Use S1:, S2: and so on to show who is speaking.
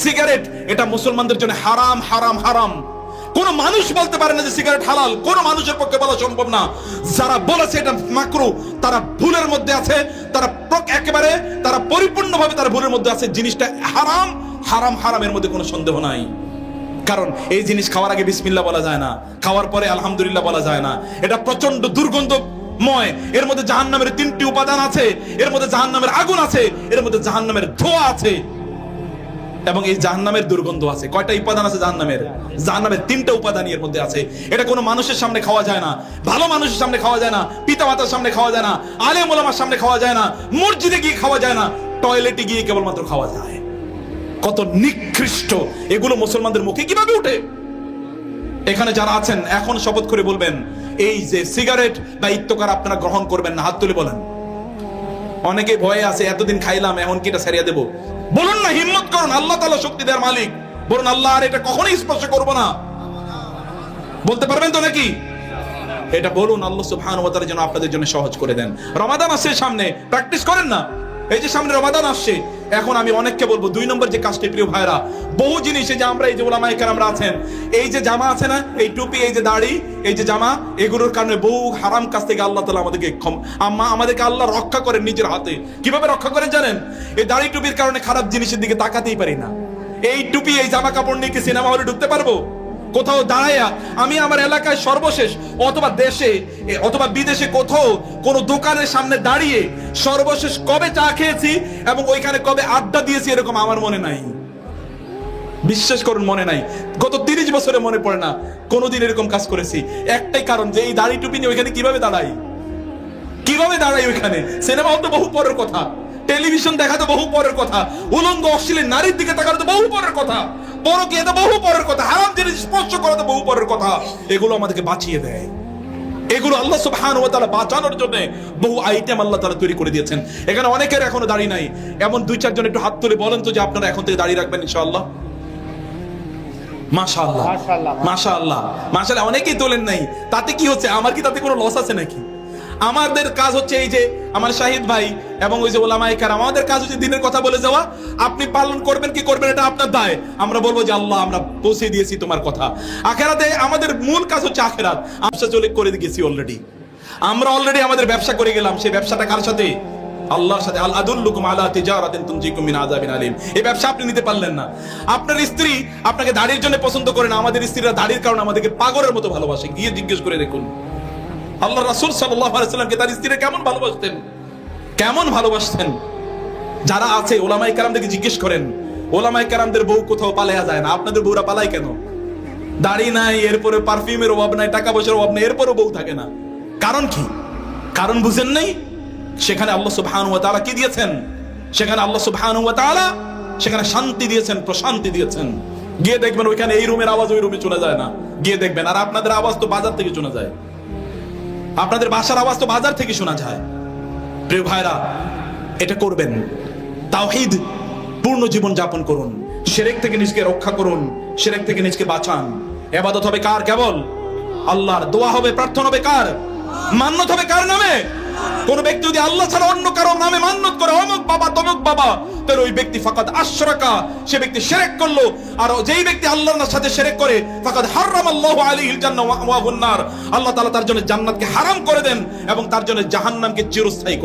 S1: Cigarette এটা মুসলমানদের জন্য হারাম হারাম হারাম। কোন মানুষ বলতে পারে না যে সিগারেট হালাল, কোন মানুষের পক্ষে বলা সম্ভব না। যারা বলেছে এটা মাকরু তারা ভুলের মধ্যে আছে, তারা একেবারে তারা পরিপূর্ণভাবে তারা ভুলের মধ্যে আছে। জিনিসটা হারাম হারাম হারামের মধ্যে কোনো সন্দেহ নাই। কারণ এই জিনিস খাওয়ার আগে বিসমিল্লাহ বলা যায় না, খাওয়ার পরে আলহামদুলিল্লাহ বলা যায় না। এটা প্রচন্ড দুর্গন্ধময়, এর মধ্যে জাহান্নামের 3টি উপাদান আছে, এর মধ্যে জাহান্নামের আগুন আছে, এর মধ্যে জাহান্নামের ধোঁয়া আছে এবং এই জাহান্নামের দুর্গন্ধ আছে। কয়টা উপাদান আছে জাহান্নামের? জাহান্নামের 3টা উপাদান এর মধ্যে আছে। এটা কোনো মানুষের সামনে খাওয়া যায় না, ভালো মানুষের সামনে খাওয়া যায় না, পিতামাতার সামনে খাওয়া যায় না, আলেম ওলামার সামনে খাওয়া যায় না, মসজিদে গিয়ে খাওয়া যায় না, টয়লেটে গিয়ে কেবলমাত্র খাওয়া যায়। কত নিকৃষ্ট এগুলো মুসলমানদের মুখে কিভাবে উঠে? এখানে যারা আছেন এখন শপথ করে বলবেন এই যে সিগারেট বা ইত্তকার আপনারা গ্রহণ করবেন না, হাত তুলে বলেন। অনেকে ভয়ে আছে, এতদিন খাইলাম এখন কি এটা ছাড়িয়ে দেবো? বলুন না, হিম্মত করুন, আল্লাহ তাআলা শক্তি দেওয়ার মালিক। বলুন আল্লাহ আর এটা কখনোই স্পর্শ করব না। বলতে পারবেন তো নাকি? এটা বলুন, আল্লাহ সুবহানাহু ওয়া তাআলা যেন আপনাদের জন্য সহজ করে দেন। রমাদান আসছে সামনে, প্র্যাকটিস করেন না। এই যে সামনে রমাদান আসছে, এখন আমি অনেককে বলবো 2 নম্বর যে কাজটি, প্রিয় ভাইরা, বহু জিনিস এই যে আমরা এই যে ওলামায়ে কেরামরা আছেন, এই যে জামা আছে না, এই টুপি, এই যে দাড়ি, এই যে জামা, এগুলোর কারণে বহু হারাম কাজ থেকে আল্লাহ তাআলা আমাদেরকে আল্লাহ রক্ষা করেন নিজের হাতে। কিভাবে রক্ষা করেন জানেন? এই দাড়ি টুপির কারণে খারাপ জিনিসের দিকে তাকাতেই পারি না। এই টুপি এই জামা কাপড় নিয়ে কি সিনেমা হলে ঢুকতে পারবো? কোথাও দাঁড়ায়া আমি আমার এলাকায় সর্বশেষ অথবা দেশে অথবা বিদেশে কোথাও কোন দোকানের সামনে দাঁড়িয়ে সর্বশেষ কবে চা খেয়েছি এবং ওইখানে কবে আড্ডা দিয়েছি এরকম আমার মনে নাই। বিশ্বাস করুন, মনে নাই। গত 30 বছরে মনে পড়ে না কোনোদিন এরকম কাজ করেছি। একটাই কারণ যে এই দাড়ি টুপি নিয়ে ওইখানে কিভাবে দাঁড়াই ওইখানে। সিনেমা হল তো বহু পরের কথা, টেলিভিশন দেখা তো বহু পরের কথা, উলঙ্গ অশ্লীল নারীর দিকে তাকানো তো বহু পরের কথা, পরকীয়া তো বহু পরের কথা, হারাম জিনিস স্পর্শ করা তো বহু পরের কথা। এগুলো আমাদেরকে বাঁচিয়ে দেয়। এগুলো আল্লাহ সুবহানাহু ওয়া তাআলা বাঁচানোর জন্য বহু আইটেম আল্লাহ তাআলা তৈরি করে দিয়েছেন। এখানে অনেকের এখনো দাড়ি নাই, এমন 2-4 জন একটু হাত তুলে বলেন তো যে আপনারা এখন থেকে দাড়ি রাখবেন ইনশাআল্লাহ। মাশাআল্লাহ মাশাআল্লাহ মাশাআল্লাহ। অনেকেই তোলেন নাই, তাতে কি হচ্ছে? আমার কি তাতে কোনো লস আছে নাকি? আমাদের কাজ হচ্ছে এই যে আমার শাহিদ ভাই এবং ওই যে ওলামায়ে কেরাম, আমাদের কাজ হচ্ছে দিনের কথা বলে যাওয়া। আপনি পালন করবেন কি করবেন এটা আপনার দায়। আমরা বলবো যে আল্লাহ আমরা পৌঁছে দিয়েছি তোমার কথা। আখিরাতে আমাদের মূল কাজ হচ্ছে আখিরাত। ব্যবসা চলে করে গেছি অলরেডি, আমরা অলরেডি আমাদের ব্যবসা করে গেলাম। সেই ব্যবসাটা কার সাথে? আল্লাহর সাথে। আল আদুল্লুকুম আলা তিজারাতিন তুনজিকুম মিন আযাবিন আলীম। এই ব্যবসা আপনি নিতে পারলেন না। আপনার স্ত্রী আপনাকে দাড়ির জন্য পছন্দ করে না, আমাদের স্ত্রীরা দাড়ির কারণে আমাদেরকে পাগলের মতো ভালোবাসে। গিয়ে জিজ্ঞেস করে দেখুন আল্লাহ রাসূল সাল্লাল্লাহু আলাইহি ওয়াসাল্লামকে তার স্ত্রীরা কেমন ভালোবাসতেন। যারা আছে ওলামায়ে কেরামদেরকে জিজ্ঞেস করেন, ওলামায়ে কেরামদের বউ কোথাও পালায়া যায় না। আপনাদের বউরা পালায় কেন? দাড়ি নাই, এরপরে পারফিউমের অভাব নাই, টাকা পয়সার অভাব নাই, এরপরও বউ থাকে না। কারণ কি? কারণ বুঝেন নাই? সেখানে আল্লাহ সুবহানাহু ওয়া তাআলা কি দিয়েছেন? সেখানে আল্লাহ সুবহানাহু ওয়া তাআলা সেখানে শান্তি দিয়েছেন, প্রশান্তি দিয়েছেন। গিয়ে দেখবেন ওইখানে এই রুমের আওয়াজ ওই রুমে চলে যায় না। গিয়ে দেখবেন। আর আপনাদের আওয়াজ তো বাজার থেকে শোনা যায়, আপনাদের বাসার আওয়াজ তো বাজার থেকে শোনা যায়। প্রিয় ভাইরা, এটা করবেন। তাওহীদ পূর্ণ জীবন যাপন করুন, শিরক থেকে নিজেকে রক্ষা করুন, শিরক থেকে নিজেকে বাঁচান। ইবাদত হবে কার? কেবল আল্লাহর। দোয়া হবে, প্রার্থনা হবে কার? মান্নত হবে কার নামে? কোন ব্যক্তি যদি আল্লাহ ছাড়া অন্য কারো নামে মান্নত করে, অমুক বাবা তমুক বাবা, তাহলে ওই ব্যক্তি ফাকাদ আশরাকা, সে ব্যক্তি শিরক করলো। আর যেই ব্যক্তি আল্লাহর সাথে শিরক করে, ফাকাদ হারামাল্লাহু আলাইহিল জান্নাহ ওয়া ওয়াহুন নার, আল্লাহ তাআলা তার জন্য জান্নাতকে হারাম করে দেন এবং তার জন্য জাহান্নামকে চিরস্থায়ী